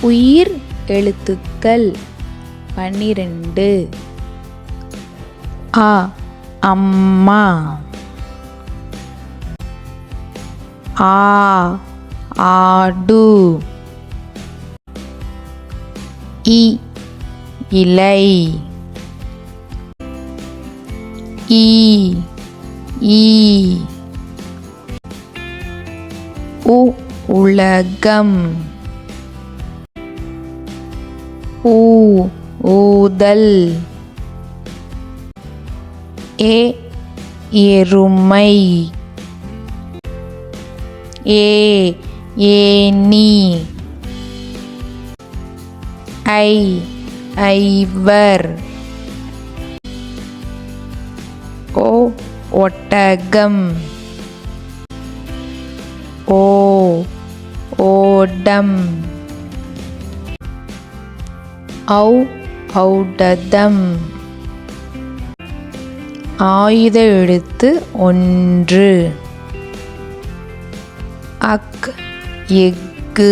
உயிர் எழுத்துக்கள் 12. அ அம்மா, ஆ ஆடு, இ இலை, ஈ ஈ, உ உலகம், ஊ ஊதல், ஏ எருமை, ஏ ஏனி, ஐ ஐவர், ஓ ஒட்டகம், ஓ ஓடம், ஔ ஔடதம். ஆயுத எழுத்து 1. அக் எஃகு,